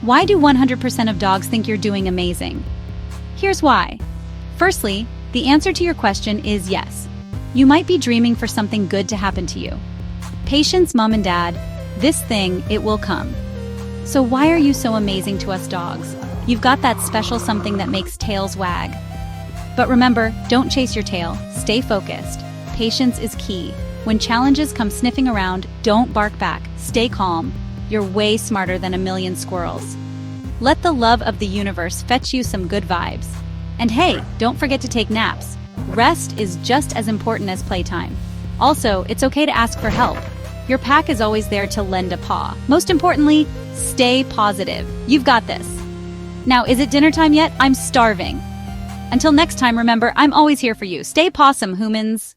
Why do 100% of dogs think you're doing amazing? Here's why. Firstly, the answer to your question is yes. You might be dreaming for something good to happen to you. Patience, mom and dad. This thing, it will come. So why are you so amazing to us dogs? You've got that special something that makes tails wag. But remember, don't chase your tail. Stay focused. Patience is key. When challenges come sniffing around, don't bark back. Stay calm. You're way smarter than a million squirrels. Let the love of the universe fetch you some good vibes. And hey, don't forget to take naps. Rest is just as important as playtime. Also, it's okay to ask for help. Your pack is always there to lend a paw. Most importantly, stay positive. You've got this. Now, is it dinner time yet? I'm starving. Until next time, remember, I'm always here for you. Stay possum, humans.